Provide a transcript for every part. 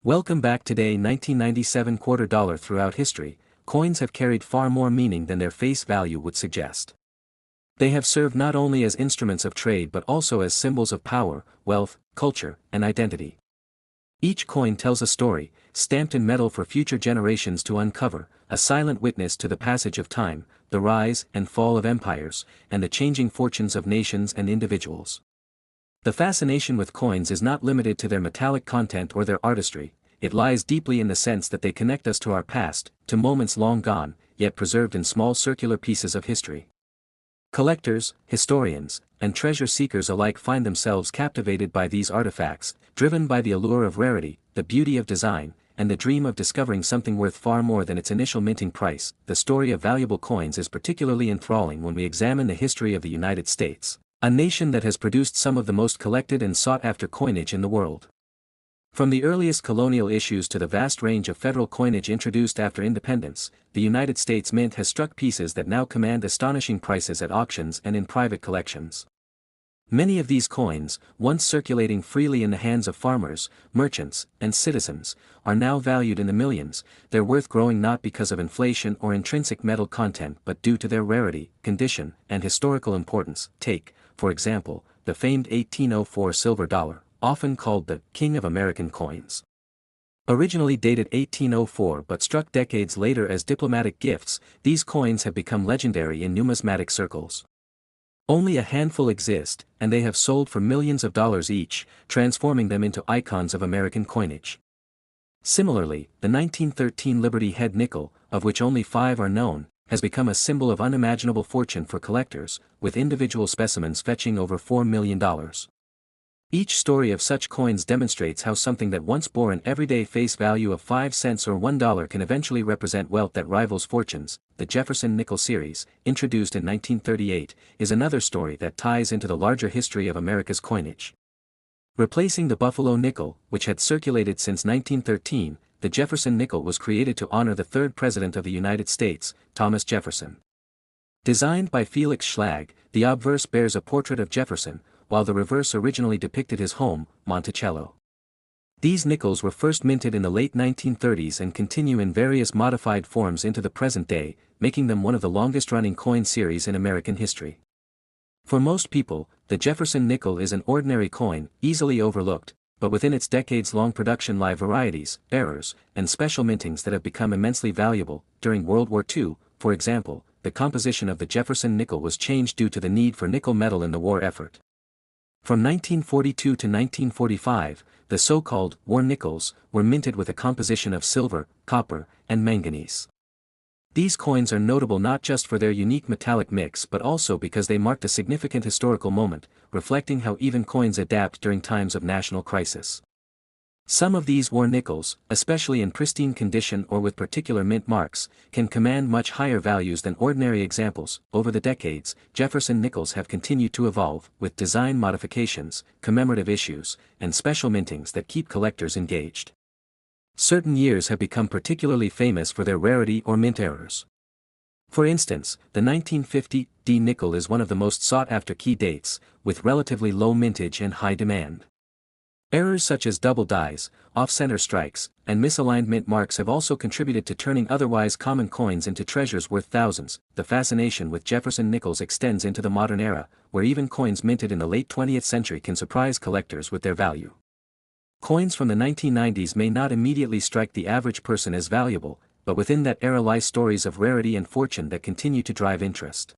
Welcome back. Today 1997 quarter dollar. Throughout history, coins have carried far more meaning than their face value would suggest. They have served not only as instruments of trade but also as symbols of power, wealth, culture, and identity. Each coin tells a story, stamped in metal for future generations to uncover, a silent witness to the passage of time, the rise and fall of empires, and the changing fortunes of nations and individuals. The fascination with coins is not limited to their metallic content or their artistry. It lies deeply in the sense that they connect us to our past, to moments long gone, yet preserved in small circular pieces of history. Collectors, historians, and treasure seekers alike find themselves captivated by these artifacts, driven by the allure of rarity, the beauty of design, and the dream of discovering something worth far more than its initial minting price. The story of valuable coins is particularly enthralling when we examine the history of the United States, a nation that has produced some of the most collected and sought-after coinage in the world. From the earliest colonial issues to the vast range of federal coinage introduced after independence, the United States Mint has struck pieces that now command astonishing prices at auctions and in private collections. Many of these coins, once circulating freely in the hands of farmers, merchants, and citizens, are now valued in the millions, their worth growing not because of inflation or intrinsic metal content but due to their rarity, condition, and historical importance. Take, for example, the famed 1804 silver dollar, often called the King of American Coins. Originally dated 1804 but struck decades later as diplomatic gifts, these coins have become legendary in numismatic circles. Only a handful exist, and they have sold for millions of dollars each, transforming them into icons of American coinage. Similarly, the 1913 Liberty Head nickel, of which only 5 are known, has become a symbol of unimaginable fortune for collectors, with individual specimens fetching over $4 million. Each story of such coins demonstrates how something that once bore an everyday face value of 5 cents or $1 can eventually represent wealth that rivals fortunes. The Jefferson Nickel series, introduced in 1938, is another story that ties into the larger history of America's coinage. Replacing the Buffalo nickel, which had circulated since 1913, the Jefferson nickel was created to honor the third President of the United States, Thomas Jefferson. Designed by Felix Schlag, the obverse bears a portrait of Jefferson, while the reverse originally depicted his home, Monticello. These nickels were first minted in the late 1930s and continue in various modified forms into the present day, making them one of the longest-running coin series in American history. For most people, the Jefferson nickel is an ordinary coin, easily overlooked, but within its decades-long production lie varieties, errors, and special mintings that have become immensely valuable. During World War II, for example, the composition of the Jefferson nickel was changed due to the need for nickel metal in the war effort. From 1942 to 1945, the so-called war nickels were minted with a composition of silver, copper, and manganese. These coins are notable not just for their unique metallic mix but also because they marked a significant historical moment, reflecting how even coins adapt during times of national crisis. Some of these war nickels, especially in pristine condition or with particular mint marks, can command much higher values than ordinary examples. Over the decades, Jefferson nickels have continued to evolve, with design modifications, commemorative issues, and special mintings that keep collectors engaged. Certain years have become particularly famous for their rarity or mint errors. For instance, the 1950 D nickel is one of the most sought-after key dates, with relatively low mintage and high demand. Errors such as double dies, off-center strikes, and misaligned mint marks have also contributed to turning otherwise common coins into treasures worth thousands. The fascination with Jefferson nickels extends into the modern era, where even coins minted in the late 20th century can surprise collectors with their value. Coins from the 1990s may not immediately strike the average person as valuable, but within that era lie stories of rarity and fortune that continue to drive interest.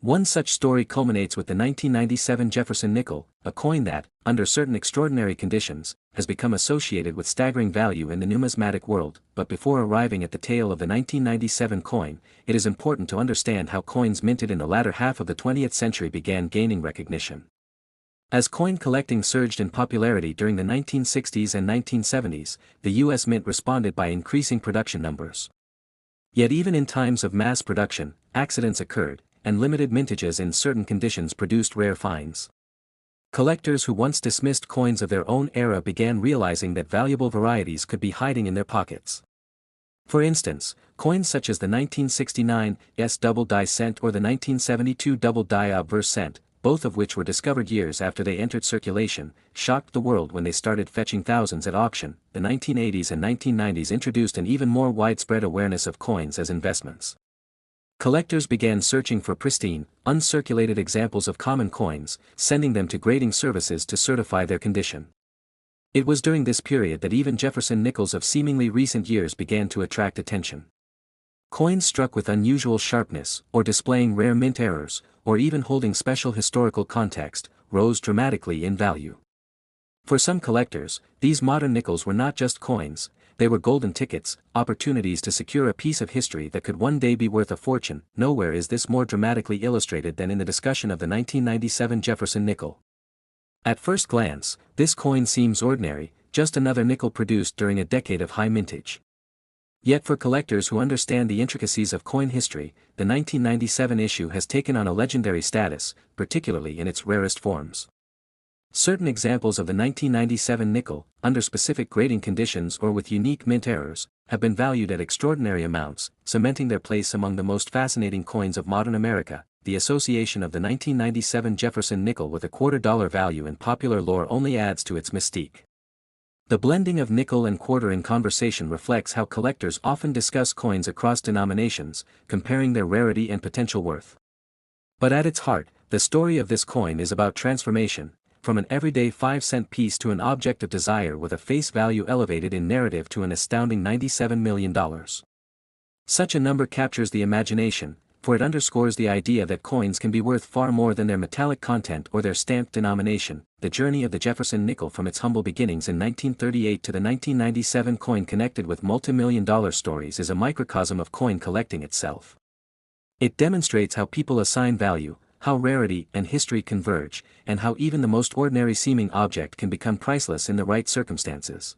One such story culminates with the 1997 Jefferson nickel, a coin that, under certain extraordinary conditions, has become associated with staggering value in the numismatic world. But before arriving at the tale of the 1997 coin, it is important to understand how coins minted in the latter half of the 20th century began gaining recognition. As coin collecting surged in popularity during the 1960s and 1970s, the U.S. Mint responded by increasing production numbers. Yet even in times of mass production, accidents occurred, and limited mintages in certain conditions produced rare finds. Collectors who once dismissed coins of their own era began realizing that valuable varieties could be hiding in their pockets. For instance, coins such as the 1969 S double die cent or the 1972 double die obverse cent, both of which were discovered years after they entered circulation, shocked the world when they started fetching thousands at auction. The 1980s and 1990s introduced an even more widespread awareness of coins as investments. Collectors began searching for pristine, uncirculated examples of common coins, sending them to grading services to certify their condition. It was during this period that even Jefferson nickels of seemingly recent years began to attract attention. Coins struck with unusual sharpness, or displaying rare mint errors, or even holding special historical context, rose dramatically in value. For some collectors, these modern nickels were not just coins, they were golden tickets, opportunities to secure a piece of history that could one day be worth a fortune. Nowhere is this more dramatically illustrated than in the discussion of the 1997 Jefferson nickel. At first glance, this coin seems ordinary, just another nickel produced during a decade of high mintage. Yet for collectors who understand the intricacies of coin history, the 1997 issue has taken on a legendary status, particularly in its rarest forms. Certain examples of the 1997 nickel, under specific grading conditions or with unique mint errors, have been valued at extraordinary amounts, cementing their place among the most fascinating coins of modern America. The association of the 1997 Jefferson nickel with a $quarter value in popular lore only adds to its mystique. The blending of nickel and quarter in conversation reflects how collectors often discuss coins across denominations, comparing their rarity and potential worth. But at its heart, the story of this coin is about transformation, from an everyday 5-cent piece to an object of desire with a face value elevated in narrative to an astounding $97 million. Such a number captures the imagination, for it underscores the idea that coins can be worth far more than their metallic content or their stamped denomination. The journey of the Jefferson nickel from its humble beginnings in 1938 to the 1997 coin connected with multi-million-dollar stories is a microcosm of coin collecting itself. It demonstrates how people assign value, how rarity and history converge, and how even the most ordinary-seeming object can become priceless in the right circumstances.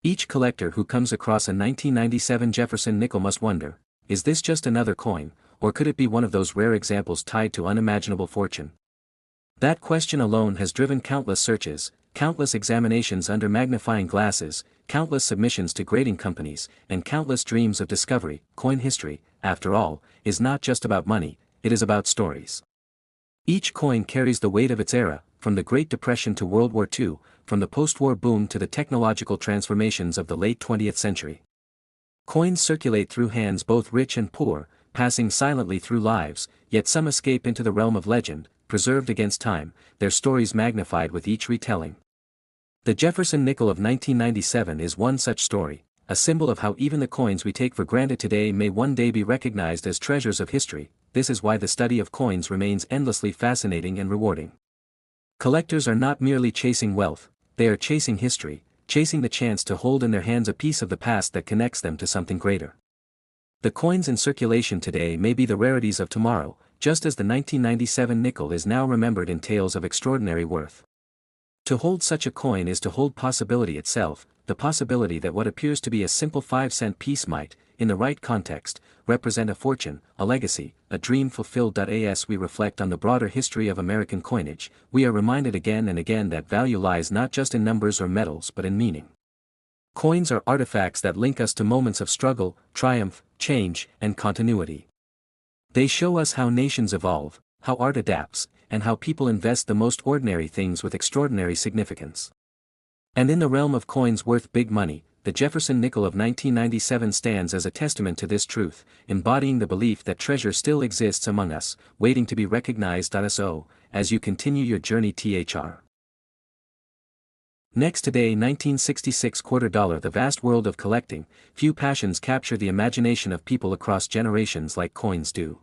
Each collector who comes across a 1997 Jefferson nickel must wonder, is this just another coin, or could it be one of those rare examples tied to unimaginable fortune? That question alone has driven countless searches, countless examinations under magnifying glasses, countless submissions to grading companies, and countless dreams of discovery. Coin history, after all, is not just about money, it is about stories. Each coin carries the weight of its era, from the Great Depression to World War II, from the post-war boom to the technological transformations of the late 20th century. Coins circulate through hands both rich and poor, passing silently through lives, yet some escape into the realm of legend, preserved against time, their stories magnified with each retelling. The Jefferson nickel of 1997 is one such story, a symbol of how even the coins we take for granted today may one day be recognized as treasures of history. This is why the study of coins remains endlessly fascinating and rewarding. Collectors are not merely chasing wealth, they are chasing history, chasing the chance to hold in their hands a piece of the past that connects them to something greater. The coins in circulation today may be the rarities of tomorrow, just as the 1997 nickel is now remembered in tales of extraordinary worth. To hold such a coin is to hold possibility itself, the possibility that what appears to be a simple 5-cent piece might, in the right context, represent a fortune, a legacy, a dream fulfilled. As we reflect on the broader history of American coinage, we are reminded again and again that value lies not just in numbers or metals but in meaning. Coins are artifacts that link us to moments of struggle, triumph, change, and continuity. They show us how nations evolve, how art adapts, and how people invest the most ordinary things with extraordinary significance. And in the realm of coins worth big money, the Jefferson nickel of 1997 stands as a testament to this truth, embodying the belief that treasure still exists among us, waiting to be recognized. So, as you continue your journey, Thr. Next today, 1966 $quarter. The vast world of collecting, few passions capture the imagination of people across generations like coins do.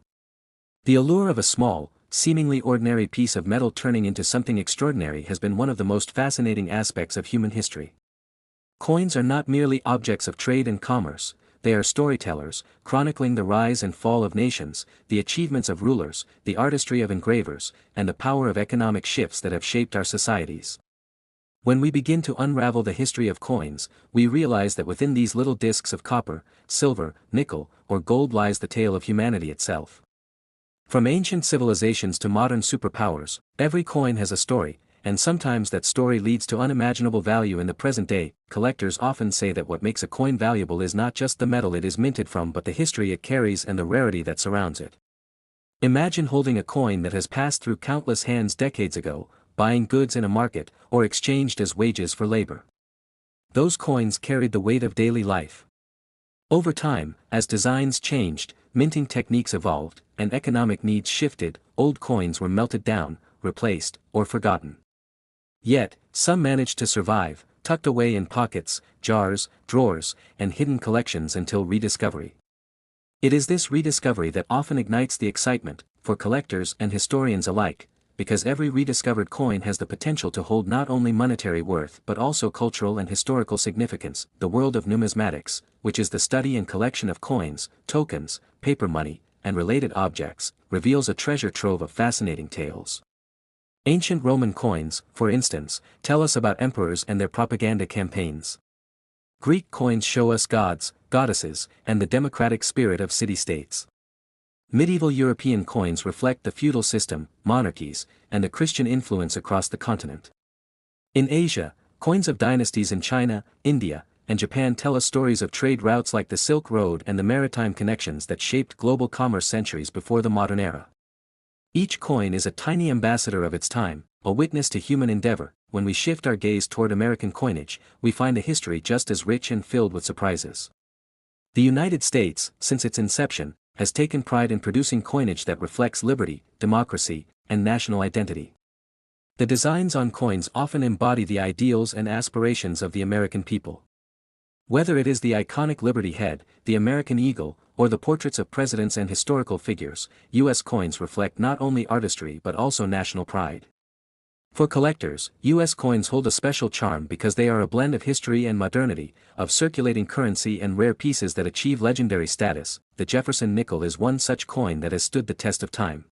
The allure of a small, seemingly ordinary piece of metal turning into something extraordinary has been one of the most fascinating aspects of human history. Coins are not merely objects of trade and commerce, they are storytellers, chronicling the rise and fall of nations, the achievements of rulers, the artistry of engravers, and the power of economic shifts that have shaped our societies. When we begin to unravel the history of coins, we realize that within these little discs of copper, silver, nickel, or gold lies the tale of humanity itself. From ancient civilizations to modern superpowers, every coin has a story, and sometimes that story leads to unimaginable value in the present day. Collectors often say that what makes a coin valuable is not just the metal it is minted from but the history it carries and the rarity that surrounds it. Imagine holding a coin that has passed through countless hands decades ago, buying goods in a market, or exchanged as wages for labor. Those coins carried the weight of daily life. Over time, as designs changed, minting techniques evolved, and economic needs shifted, old coins were melted down, replaced, or forgotten. Yet, some managed to survive, tucked away in pockets, jars, drawers, and hidden collections until rediscovery. It is this rediscovery that often ignites the excitement, for collectors and historians alike, because every rediscovered coin has the potential to hold not only monetary worth but also cultural and historical significance. The world of numismatics, which is the study and collection of coins, tokens, paper money, and related objects, reveals a treasure trove of fascinating tales. Ancient Roman coins, for instance, tell us about emperors and their propaganda campaigns. Greek coins show us gods, goddesses, and the democratic spirit of city-states. Medieval European coins reflect the feudal system, monarchies, and the Christian influence across the continent. In Asia, coins of dynasties in China, India, and Japan tell us stories of trade routes like the Silk Road and the maritime connections that shaped global commerce centuries before the modern era. Each coin is a tiny ambassador of its time, a witness to human endeavor. When we shift our gaze toward American coinage, we find a history just as rich and filled with surprises. The United States, since its inception, has taken pride in producing coinage that reflects liberty, democracy, and national identity. The designs on coins often embody the ideals and aspirations of the American people. Whether it is the iconic Liberty Head, the American Eagle, or the portraits of presidents and historical figures, U.S. coins reflect not only artistry but also national pride. For collectors, U.S. coins hold a special charm because they are a blend of history and modernity, of circulating currency and rare pieces that achieve legendary status. The Jefferson nickel is one such coin that has stood the test of time.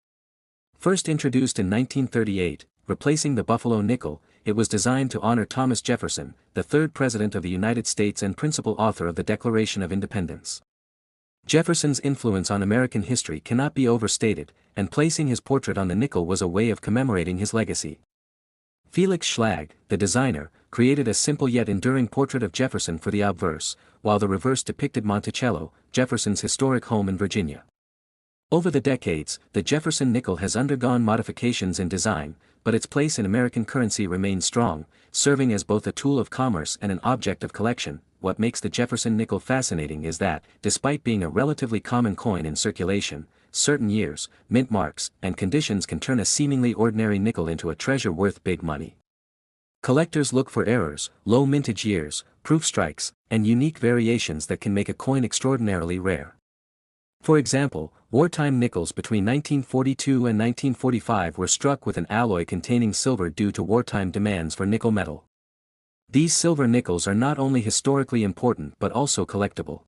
First introduced in 1938, replacing the Buffalo nickel, it was designed to honor Thomas Jefferson, the third President of the United States and principal author of the Declaration of Independence. Jefferson's influence on American history cannot be overstated, and placing his portrait on the nickel was a way of commemorating his legacy. Felix Schlag, the designer, created a simple yet enduring portrait of Jefferson for the obverse, while the reverse depicted Monticello, Jefferson's historic home in Virginia. Over the decades, the Jefferson nickel has undergone modifications in design, but its place in American currency remains strong, serving as both a tool of commerce and an object of collection. What makes the Jefferson nickel fascinating is that, despite being a relatively common coin in circulation, certain years, mint marks, and conditions can turn a seemingly ordinary nickel into a treasure worth big money. Collectors look for errors, low mintage years, proof strikes, and unique variations that can make a coin extraordinarily rare. For example, wartime nickels between 1942 and 1945 were struck with an alloy containing silver due to wartime demands for nickel metal. These silver nickels are not only historically important but also collectible.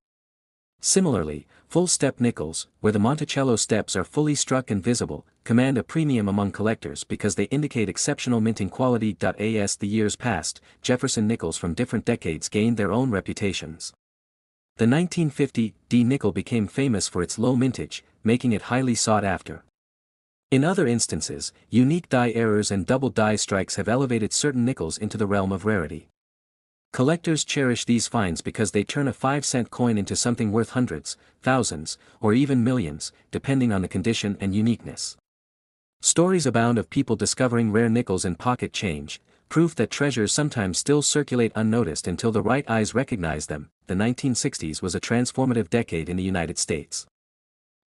Similarly, full-step nickels, where the Monticello steps are fully struck and visible, command a premium among collectors because they indicate exceptional minting quality. As the years passed, Jefferson nickels from different decades gained their own reputations. The 1950 D nickel became famous for its low mintage, making it highly sought after. In other instances, unique die errors and double die strikes have elevated certain nickels into the realm of rarity. Collectors cherish these finds because they turn a 5-cent coin into something worth hundreds, thousands, or even millions, depending on the condition and uniqueness. Stories abound of people discovering rare nickels in pocket change, proof that treasures sometimes still circulate unnoticed until the right eyes recognize them. The 1960s was a transformative decade in the United States.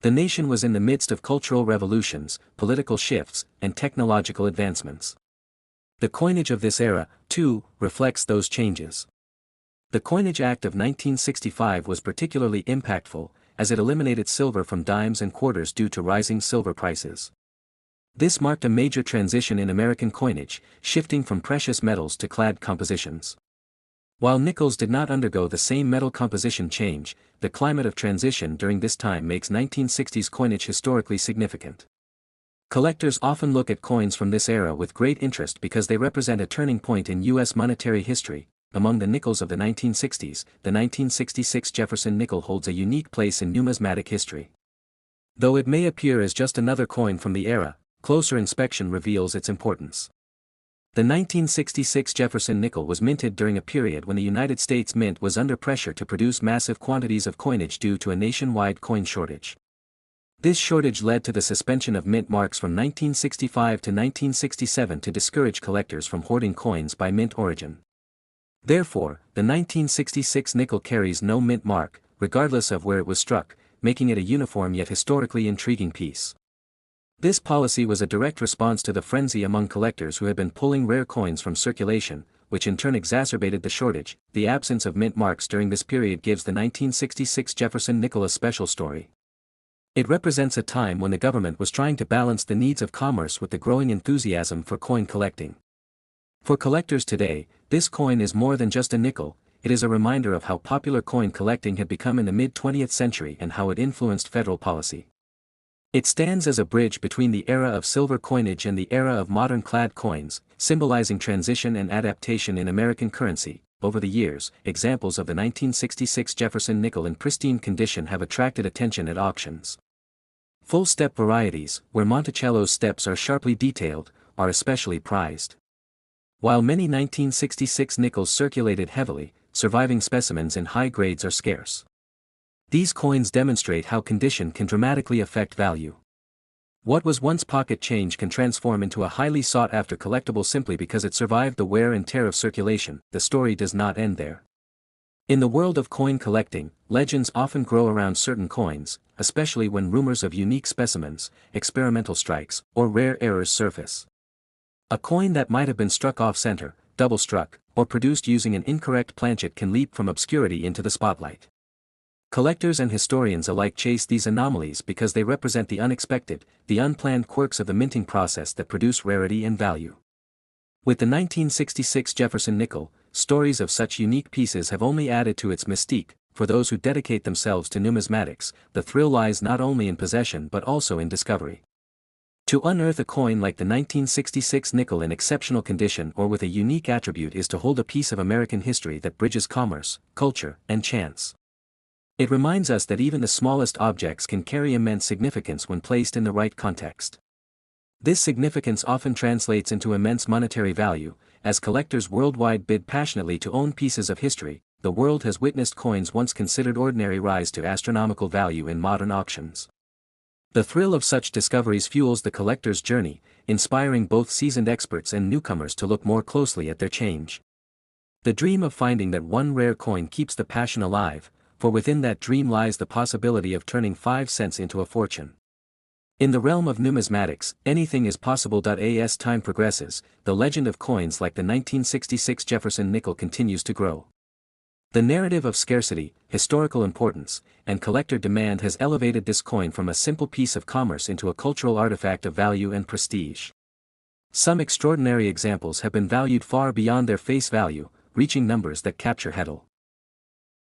The nation was in the midst of cultural revolutions, political shifts, and technological advancements. The coinage of this era, too, reflects those changes. The Coinage Act of 1965 was particularly impactful, as it eliminated silver from dimes and quarters due to rising silver prices. This marked a major transition in American coinage, shifting from precious metals to clad compositions. While nickels did not undergo the same metal composition change, the climate of transition during this time makes 1960s coinage historically significant. Collectors often look at coins from this era with great interest because they represent a turning point in U.S. monetary history. Among the nickels of the 1960s, the 1966 Jefferson nickel holds a unique place in numismatic history. Though it may appear as just another coin from the era, closer inspection reveals its importance. The 1966 Jefferson nickel was minted during a period when the United States Mint was under pressure to produce massive quantities of coinage due to a nationwide coin shortage. This shortage led to the suspension of mint marks from 1965 to 1967 to discourage collectors from hoarding coins by mint origin. Therefore, the 1966 nickel carries no mint mark, regardless of where it was struck, making it a uniform yet historically intriguing piece. This policy was a direct response to the frenzy among collectors who had been pulling rare coins from circulation, which in turn exacerbated the shortage. The absence of mint marks during this period gives the 1966 Jefferson nickel a special story. It represents a time when the government was trying to balance the needs of commerce with the growing enthusiasm for coin collecting. For collectors today, this coin is more than just a nickel. It is a reminder of how popular coin collecting had become in the mid-20th century and how it influenced federal policy. It stands as a bridge between the era of silver coinage and the era of modern clad coins, symbolizing transition and adaptation in American currency. Over the years, examples of the 1966 Jefferson nickel in pristine condition have attracted attention at auctions. Full-step varieties, where Monticello's steps are sharply detailed, are especially prized. While many 1966 nickels circulated heavily, surviving specimens in high grades are scarce. These coins demonstrate how condition can dramatically affect value. What was once pocket change can transform into a highly sought-after collectible simply because it survived the wear and tear of circulation. The story does not end there. In the world of coin collecting, legends often grow around certain coins, especially when rumors of unique specimens, experimental strikes, or rare errors surface. A coin that might have been struck off-center, double-struck, or produced using an incorrect planchet can leap from obscurity into the spotlight. Collectors and historians alike chase these anomalies because they represent the unexpected, the unplanned quirks of the minting process that produce rarity and value. With the 1966 Jefferson nickel, stories of such unique pieces have only added to its mystique. For those who dedicate themselves to numismatics, the thrill lies not only in possession but also in discovery. To unearth a coin like the 1966 nickel in exceptional condition or with a unique attribute is to hold a piece of American history that bridges commerce, culture, and chance. It reminds us that even the smallest objects can carry immense significance when placed in the right context. This significance often translates into immense monetary value. As collectors worldwide bid passionately to own pieces of history, the world has witnessed coins once considered ordinary rise to astronomical value in modern auctions. The thrill of such discoveries fuels the collector's journey, inspiring both seasoned experts and newcomers to look more closely at their change. The dream of finding that one rare coin keeps the passion alive, for within that dream lies the possibility of turning 5 cents into a fortune. In the realm of numismatics, anything is possible. As time progresses, the legend of coins like the 1966 Jefferson nickel continues to grow. The narrative of scarcity, historical importance, and collector demand has elevated this coin from a simple piece of commerce into a cultural artifact of value and prestige. Some extraordinary examples have been valued far beyond their face value, reaching numbers that capture Hedel.